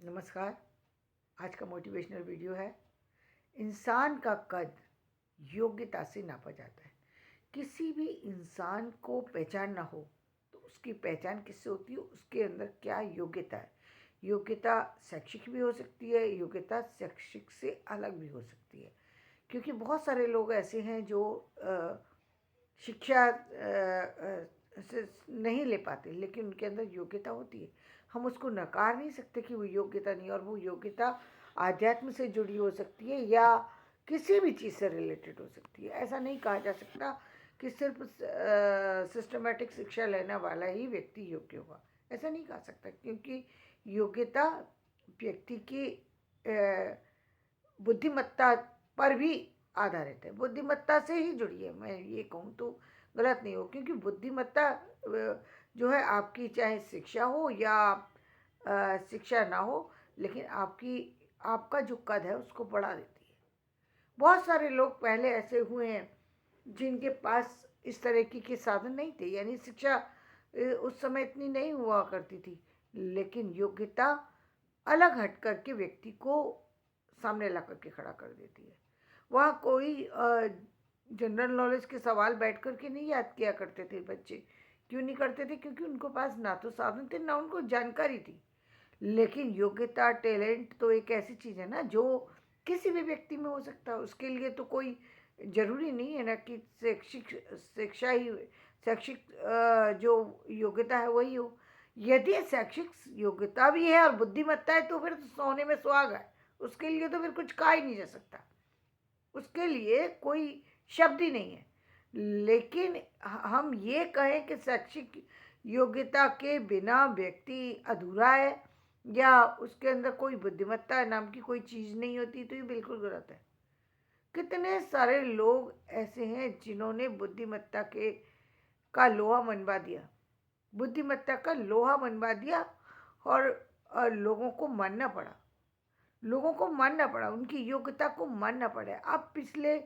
नमस्कार। आज का मोटिवेशनल वीडियो है। इंसान का कद योग्यता से नापा जाता है। किसी भी इंसान को पहचानना हो तो उसकी पहचान किससे होती है, उसके अंदर क्या योग्यता है। योग्यता शैक्षिक भी हो सकती है, योग्यता शैक्षिक से अलग भी हो सकती है। क्योंकि बहुत सारे लोग ऐसे हैं जो शिक्षा से नहीं ले पाते, लेकिन उनके अंदर योग्यता होती है। हम उसको नकार नहीं सकते कि वो योग्यता नहीं, और वो योग्यता आध्यात्म से जुड़ी हो सकती है या किसी भी चीज़ से रिलेटेड हो सकती है। ऐसा नहीं कहा जा सकता कि सिर्फ सिस्टमेटिक शिक्षा लेने वाला ही व्यक्ति योग्य होगा। ऐसा नहीं कहा सकता, क्योंकि योग्यता व्यक्ति की बुद्धिमत्ता पर भी आधारित है, बुद्धिमत्ता से ही जुड़ी है। मैं ये कहूँ तो गलत नहीं हो, क्योंकि बुद्धिमत्ता जो है आपकी, चाहे शिक्षा हो या शिक्षा ना हो, लेकिन आपका जो कद है उसको बढ़ा देती है। बहुत सारे लोग पहले ऐसे हुए हैं जिनके पास इस तरह के साधन नहीं थे, यानी शिक्षा उस समय इतनी नहीं हुआ करती थी, लेकिन योग्यता अलग हट करके व्यक्ति को सामने ला करके खड़ा कर देती है। वहाँ कोई जनरल नॉलेज के सवाल बैठ कर के नहीं याद किया करते थे बच्चे। क्यों नहीं करते थे? क्योंकि उनको पास ना तो साधन थे, ना उनको जानकारी थी। लेकिन योग्यता, टैलेंट तो एक ऐसी चीज़ है ना जो किसी भी व्यक्ति में हो सकता है। उसके लिए तो कोई ज़रूरी नहीं है ना कि शैक्षिक जो योग्यता है वही हो। यदि शैक्षिक योग्यता भी है और बुद्धिमत्ता है तो फिर तो सोने में सुहागा है। उसके लिए तो फिर कुछ कहा ही नहीं जा सकता, उसके लिए कोई शब्द ही नहीं है। लेकिन हम ये कहें कि शैक्षिक योग्यता के बिना व्यक्ति अधूरा है या उसके अंदर कोई बुद्धिमत्ता नाम की कोई चीज़ नहीं होती, तो ये बिल्कुल गलत है। कितने सारे लोग ऐसे हैं जिन्होंने बुद्धिमत्ता के का लोहा मनवा दिया, बुद्धिमत्ता का लोहा मनवा दिया, और लोगों को मानना पड़ा, उनकी योग्यता को मानना पड़ा।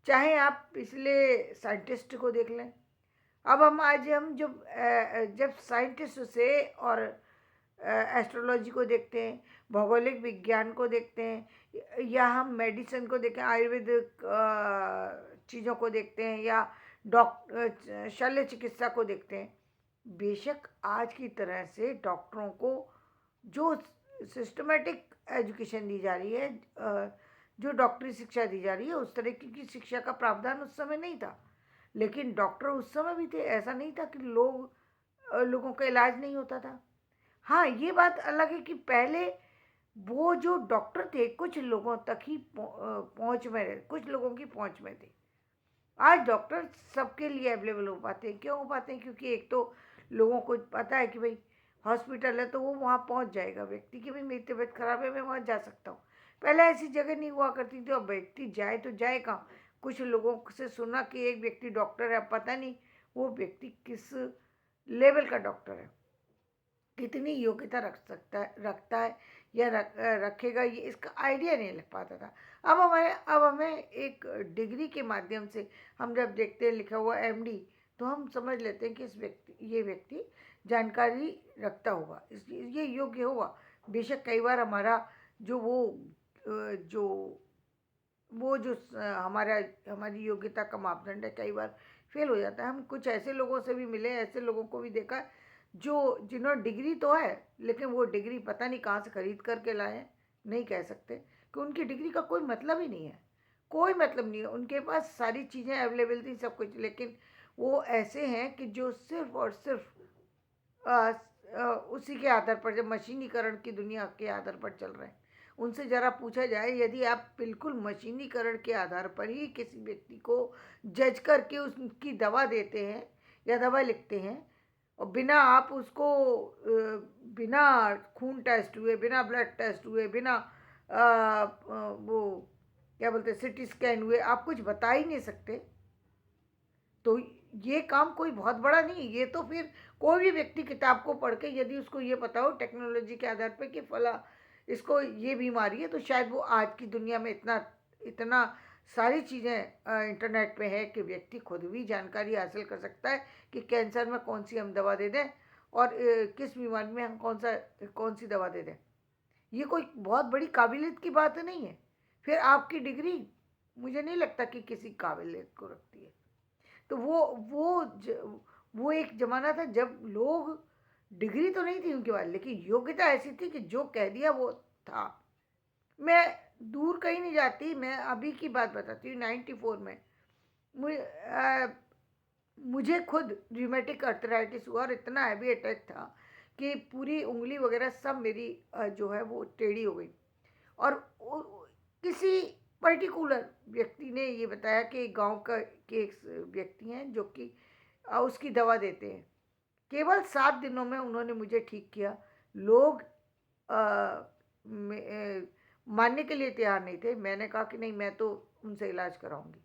चाहे आप पिछले साइंटिस्ट को देख लें। अब हम जब साइंटिस्ट से और एस्ट्रोलॉजी को देखते हैं, भौगोलिक विज्ञान को देखते हैं, या हम मेडिसिन को देखें, आयुर्वेदिक चीज़ों को देखते हैं, या शल्य चिकित्सा को देखते हैं। बेशक आज की तरह से डॉक्टरों को जो सिस्टमेटिक एजुकेशन दी जा रही है, जो डॉक्टरी शिक्षा दी जा रही है, उस तरह की शिक्षा का प्रावधान उस समय नहीं था। लेकिन डॉक्टर उस समय भी थे। ऐसा नहीं था कि लोगों का इलाज नहीं होता था। हाँ, ये बात अलग है कि पहले वो जो डॉक्टर थे कुछ लोगों तक ही पहुँच में रहे, कुछ लोगों की पहुँच में थे। आज डॉक्टर सबके लिए अवेलेबल हो पाते हैं। क्यों हो पाते हैं? क्योंकि एक तो लोगों को पता है कि भाई हॉस्पिटल है तो वो वहाँ पहुँच जाएगा। व्यक्ति की भी मेरी तबीयत खराब है, मैं वहाँ जा सकता हूँ। पहले ऐसी जगह नहीं हुआ करती थी, और व्यक्ति जाए तो जाए कहाँ। कुछ लोगों से सुना कि एक व्यक्ति डॉक्टर है, पता नहीं वो व्यक्ति किस लेवल का डॉक्टर है, कितनी योग्यता रखता है या रखेगा, ये इसका आइडिया नहीं लग पाता था। अब हमें एक डिग्री के माध्यम से हम जब देखते हैं लिखा हुआ एमडी, तो हम समझ लेते हैं कि ये व्यक्ति जानकारी रखता होगा, ये योग्य होगा। बेशक कई बार हमारा जो वो जो वो जो हमारी योग्यता का मापदंड है, कई बार फेल हो जाता है। हम कुछ ऐसे लोगों से भी मिले, ऐसे लोगों को भी देखा जो जिन्होंने डिग्री तो है, लेकिन वो डिग्री पता नहीं कहाँ से खरीद करके लाए। नहीं कह सकते कि उनकी डिग्री का कोई मतलब ही नहीं है, कोई मतलब नहीं है। उनके पास सारी चीज़ें अवेलेबल थी, सब कुछ, लेकिन वो ऐसे हैं कि जो सिर्फ और सिर्फ उसी के आधार पर, जब मशीनीकरण की दुनिया के आधार पर चल रहे हैं। उनसे ज़रा पूछा जाए, यदि आप बिल्कुल मशीनीकरण के आधार पर ही किसी व्यक्ति को जज करके उसकी दवा देते हैं या दवा लिखते हैं, और बिना आप उसको बिना खून टेस्ट हुए, बिना ब्लड टेस्ट हुए, बिना वो क्या बोलते हैं, सिटी स्कैन हुए, आप कुछ बता ही नहीं सकते, तो ये काम कोई बहुत बड़ा नहीं। ये तो फिर कोई भी व्यक्ति किताब को पढ़ के यदि उसको ये पता हो टेक्नोलॉजी के आधार पर कि फला इसको ये बीमारी है, तो शायद वो आज की दुनिया में इतना इतना सारी चीज़ें इंटरनेट पे है कि व्यक्ति खुद भी जानकारी हासिल कर सकता है कि कैंसर में कौन सी हम दवा दे दें, और किस बीमारी में हम कौन सी दवा दे दें। ये कोई बहुत बड़ी काबिलियत की बात नहीं है। फिर आपकी डिग्री मुझे नहीं लगता कि किसी काबिलियत को रखती है। तो वो एक ज़माना था जब लोग, डिग्री तो नहीं थी उनके पास, लेकिन योग्यता ऐसी थी कि जो कह दिया वो था। मैं दूर कहीं नहीं जाती, मैं अभी की बात बताती हूँ। 94 में मुझे खुद रियूमेटिक अर्थराइटिस हुआ और इतना हैवी अटैक था कि पूरी उंगली वगैरह सब मेरी जो है वो टेढ़ी हो गई। और किसी पर्टिकुलर व्यक्ति ने ये बताया कि गांव का के एक व्यक्ति हैं जो कि उसकी दवा देते हैं। केवल 7 दिनों में उन्होंने मुझे ठीक किया। लोग मानने के लिए तैयार नहीं थे। मैंने कहा कि नहीं, मैं तो उनसे इलाज कराऊंगी।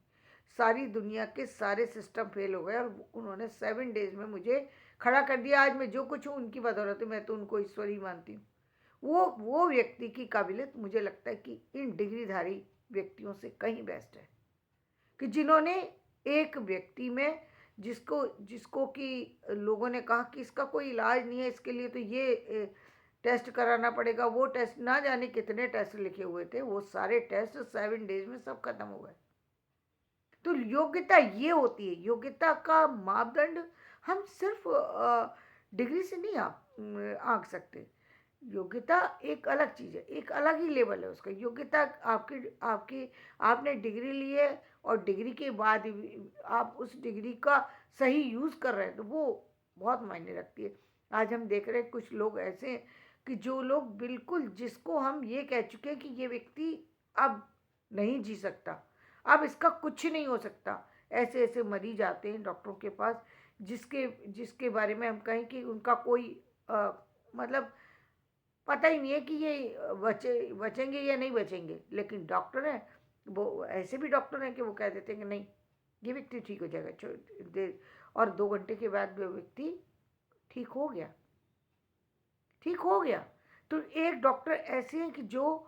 सारी दुनिया के सारे सिस्टम फेल हो गए और उन्होंने 7 डेज में मुझे खड़ा कर दिया। आज मैं जो कुछ हूँ उनकी बदौलत है, मैं तो उनको ईश्वर ही मानती हूँ। वो व्यक्ति की काबिलियत मुझे लगता है कि इन डिग्रीधारी व्यक्तियों से कहीं बेस्ट है, कि जिन्होंने एक व्यक्ति में जिसको जिसको कि लोगों ने कहा कि इसका कोई इलाज नहीं है, इसके लिए तो ये टेस्ट कराना पड़ेगा, वो टेस्ट, ना जाने कितने टेस्ट लिखे हुए थे, वो सारे टेस्ट 7 डेज में सब खत्म हो गए। तो योग्यता ये होती है। योग्यता का मापदंड हम सिर्फ डिग्री से नहीं आंक सकते। योग्यता एक अलग चीज़ है, एक अलग ही लेवल है उसका। योग्यता आपकी आपकी आपने डिग्री ली है और डिग्री के बाद आप उस डिग्री का सही यूज़ कर रहे हैं, तो वो बहुत मायने रखती है। आज हम देख रहे हैं कुछ लोग ऐसे हैं कि जो लोग बिल्कुल, जिसको हम ये कह चुके हैं कि ये व्यक्ति अब नहीं जी सकता, अब इसका कुछ नहीं हो सकता, ऐसे ऐसे मरीज आते हैं डॉक्टरों के पास, जिसके जिसके बारे में हम कहें कि उनका कोई मतलब पता ही नहीं है कि ये बचेंगे या नहीं बचेंगे, लेकिन डॉक्टर हैं। वो ऐसे भी डॉक्टर हैं कि वो कह देते हैं कि नहीं, ये व्यक्ति ठीक हो जाएगा, और 2 घंटे के बाद वो व्यक्ति ठीक हो गया, ठीक हो गया। तो एक डॉक्टर ऐसे हैं कि जो,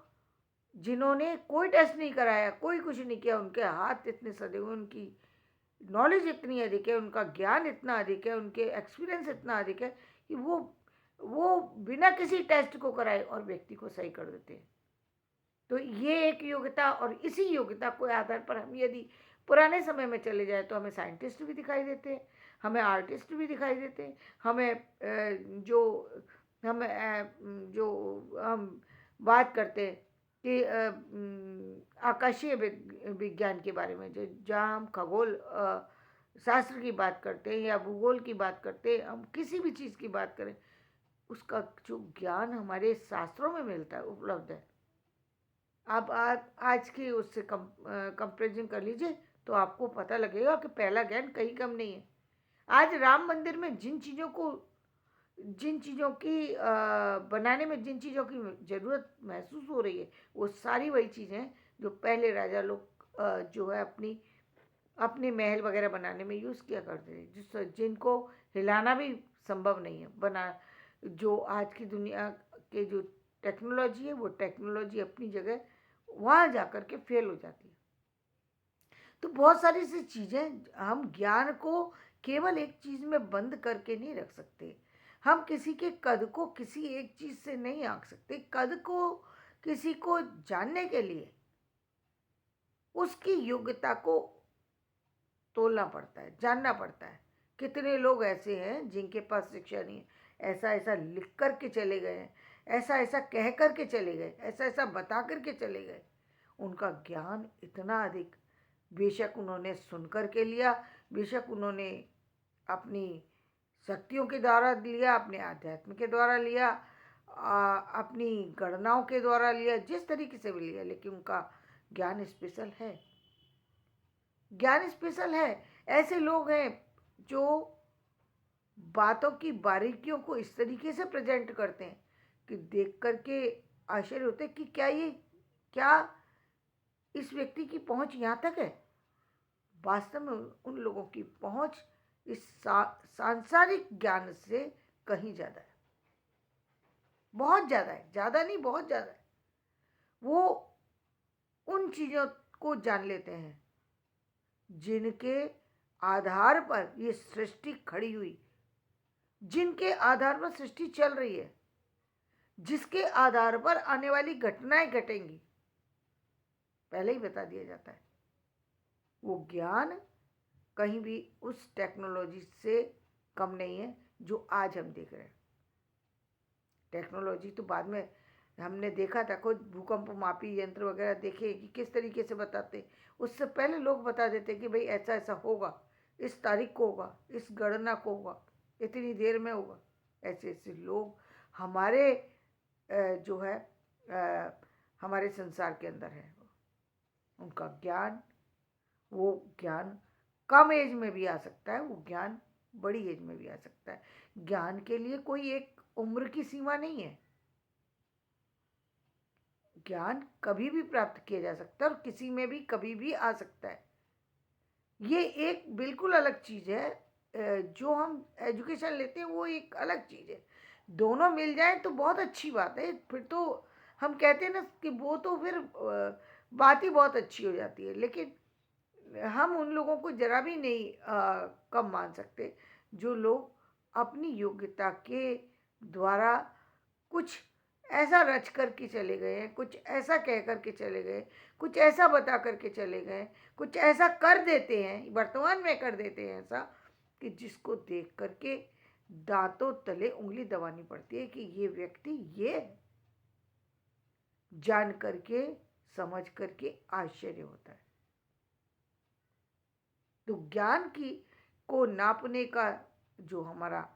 जिन्होंने कोई टेस्ट नहीं कराया, कोई कुछ नहीं किया, उनके हाथ इतने सदे हुए, उनकी नॉलेज इतनी अधिक है, उनका ज्ञान इतना अधिक है, उनके एक्सपीरियंस इतना अधिक है कि वो बिना किसी टेस्ट को कराए और व्यक्ति को सही कर देते हैं। तो ये एक योग्यता, और इसी योग्यता के आधार पर हम यदि पुराने समय में चले जाए तो हमें साइंटिस्ट भी दिखाई देते हैं, हमें आर्टिस्ट भी दिखाई देते हैं, हमें जो हम बात करते हैं कि आकाशीय विज्ञान के बारे में, जो जहाँ हम खगोल शास्त्र की बात करते हैं या भूगोल की बात करते हैं, हम किसी भी चीज़ की बात करें, उसका जो ज्ञान हमारे शास्त्रों में मिलता है, उपलब्ध है। आप आज की उससे कंपेरिजन कर लीजिए तो आपको पता लगेगा कि पहला ज्ञान कहीं कम नहीं है। आज राम मंदिर में जिन चीज़ों की बनाने में जिन चीज़ों की ज़रूरत महसूस हो रही है, वो सारी वही चीज़ें हैं जो पहले राजा लोग जो है अपने महल वगैरह बनाने में यूज़ किया करते थे, जिनको हिलाना भी संभव नहीं है बना। जो आज की दुनिया के जो टेक्नोलॉजी है, वो टेक्नोलॉजी अपनी जगह वहाँ जा कर के फेल हो जाती है। तो बहुत सारी सी चीज़ें, हम ज्ञान को केवल एक चीज़ में बंद करके नहीं रख सकते। हम किसी के कद को किसी एक चीज़ से नहीं आंक सकते। कद को किसी को जानने के लिए उसकी योग्यता को तोलना पड़ता है, जानना पड़ता है। कितने लोग ऐसे हैं जिनके पास शिक्षा नहीं है, ऐसा ऐसा लिख कर के चले गए हैं, ऐसा ऐसा कह कर के चले गए, ऐसा ऐसा बता कर के चले गए। उनका ज्ञान इतना अधिक, बेशक उन्होंने सुन कर के लिया, बेशक उन्होंने अपनी शक्तियों के द्वारा लिया, अपने आध्यात्म के द्वारा लिया, अपनी गणनाओं के द्वारा लिया, जिस तरीके से भी लिया, लेकिन उनका ज्ञान स्पेशल है। ज्ञान स्पेशल है। ऐसे लोग हैं जो बातों की बारीकियों को इस तरीके से प्रेजेंट करते हैं कि देख करके आश्चर्य होते हैं कि क्या इस व्यक्ति की पहुंच यहाँ तक है। वास्तव में उन लोगों की पहुंच इस सांसारिक ज्ञान से कहीं ज़्यादा है, बहुत ज़्यादा है, ज़्यादा नहीं, बहुत ज़्यादा है। वो उन चीज़ों को जान लेते हैं जिनके आधार पर ये सृष्टि खड़ी हुई, जिनके आधार पर सृष्टि चल रही है, जिसके आधार पर आने वाली घटनाएं घटेंगी, पहले ही बता दिया जाता है। वो ज्ञान कहीं भी उस टेक्नोलॉजी से कम नहीं है जो आज हम देख रहे हैं। टेक्नोलॉजी तो बाद में हमने देखा था, कोई भूकंप मापी यंत्र वगैरह देखे कि किस तरीके से बताते। उससे पहले लोग बता देते कि भाई ऐसा ऐसा होगा, इस तारीख को होगा, इस गणना को होगा, इतनी देर में होगा। ऐसे ऐसे लोग हमारे जो है हमारे संसार के अंदर है। उनका ज्ञान, वो ज्ञान कम एज में भी आ सकता है, वो ज्ञान बड़ी एज में भी आ सकता है। ज्ञान के लिए कोई एक उम्र की सीमा नहीं है। ज्ञान कभी भी प्राप्त किया जा सकता है और किसी में भी कभी भी आ सकता है। ये एक बिल्कुल अलग चीज़ है। जो हम एजुकेशन लेते हैं वो एक अलग चीज़ है। दोनों मिल जाए तो बहुत अच्छी बात है। फिर तो हम कहते हैं ना कि वो तो फिर बात ही बहुत अच्छी हो जाती है। लेकिन हम उन लोगों को जरा भी नहीं कम मान सकते जो लोग अपनी योग्यता के द्वारा कुछ ऐसा रच कर के चले गए हैं, कुछ ऐसा कह कर के चले गए, कुछ ऐसा बता कर के चले गए, कुछ ऐसा कर देते हैं, वर्तमान में कर देते हैं ऐसा कि जिसको देख करके दांतों तले उंगली दबानी पड़ती है कि ये व्यक्ति ये जान करके समझ करके आश्चर्य होता है। तो ज्ञान की को नापने का जो हमारा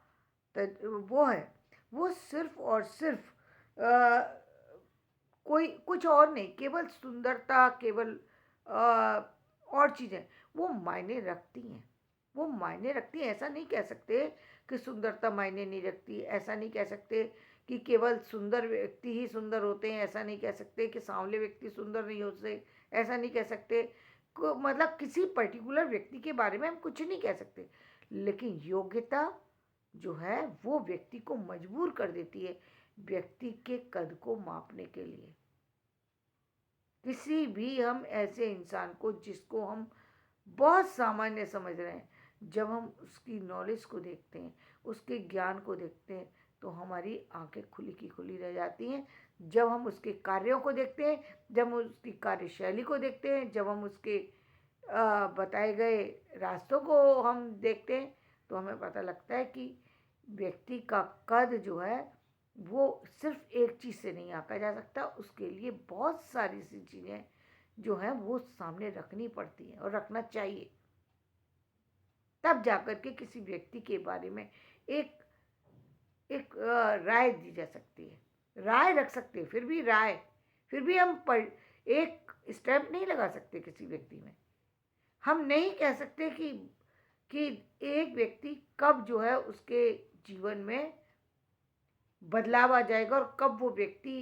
वो है, वो सिर्फ और सिर्फ कोई कुछ और नहीं, केवल सुंदरता, केवल और चीज़ें वो मायने रखती हैं। वो मायने रखती हैं, ऐसा नहीं कह सकते कि सुंदरता मायने नहीं रखती। ऐसा नहीं कह सकते कि केवल सुंदर व्यक्ति ही सुंदर होते हैं। ऐसा नहीं कह सकते कि सांवले व्यक्ति सुंदर नहीं होते। ऐसा नहीं कह सकते मतलब किसी पर्टिकुलर व्यक्ति के बारे में हम कुछ नहीं कह सकते। लेकिन योग्यता जो है वो व्यक्ति को मजबूर कर देती है व्यक्ति के कद को मापने के लिए। किसी भी हम ऐसे इंसान को जिसको हम बहुत सामान्य समझ रहे हैं, जब हम उसकी नॉलेज को देखते हैं, उसके ज्ञान को देखते हैं, तो हमारी आंखें खुली की खुली रह जाती हैं। जब हम उसके कार्यों को देखते हैं, जब हम उसकी कार्यशैली को देखते हैं, जब हम उसके बताए गए रास्तों को हम देखते हैं, तो हमें पता लगता है कि व्यक्ति का कद जो है वो सिर्फ एक चीज़ से नहीं आंका जा सकता। उसके लिए बहुत सारी सी चीज़ें जो हैं वो सामने रखनी पड़ती हैं और रखना चाहिए। तब जाकर के किसी व्यक्ति के बारे में एक एक राय दी जा सकती है। राय रख सकते हैं, फिर भी हम एक स्टैम्प नहीं लगा सकते किसी व्यक्ति में। हम नहीं कह सकते कि एक व्यक्ति कब जो है उसके जीवन में बदलाव आ जाएगा और कब वो व्यक्ति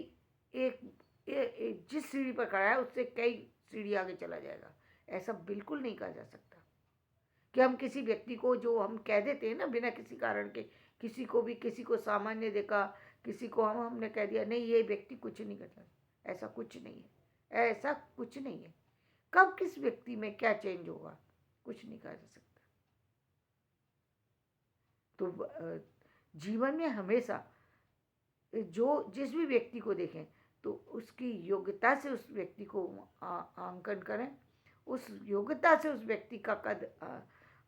जिस सीढ़ी पर खड़ा है उससे कई सीढ़ी आगे चला जाएगा। ऐसा बिल्कुल नहीं कहा जा सकता कि हम किसी व्यक्ति को, जो हम कह देते हैं ना बिना किसी कारण के, किसी को सामान्य देखा, किसी को हमने कह दिया नहीं ये व्यक्ति कुछ नहीं करता। ऐसा कुछ नहीं है, ऐसा कुछ नहीं है। कब किस व्यक्ति में क्या चेंज होगा कुछ नहीं कहा जा सकता। तो जीवन में हमेशा जिस भी व्यक्ति को देखें तो उसकी योग्यता से उस व्यक्ति को आंकन करें। उस योग्यता से उस व्यक्ति का कद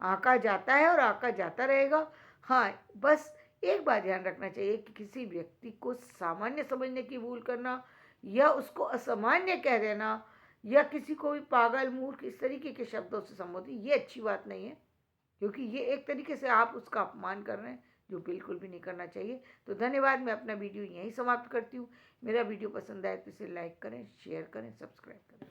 आंका जाता है और आंका जाता रहेगा। हाँ, बस एक बात ध्यान रखना चाहिए कि किसी व्यक्ति को सामान्य समझने की भूल करना या उसको असामान्य कह देना या किसी को भी पागल, मूर्ख इस तरीके के शब्दों से संबोधित, ये अच्छी बात नहीं है, क्योंकि ये एक तरीके से आप उसका अपमान कर रहे हैं, जो बिल्कुल भी नहीं करना चाहिए। तो धन्यवाद, मैं अपना वीडियो यहीं समाप्त करती हूँ। मेरा वीडियो पसंद आए तो इसे लाइक करें, शेयर करें, सब्सक्राइब करें।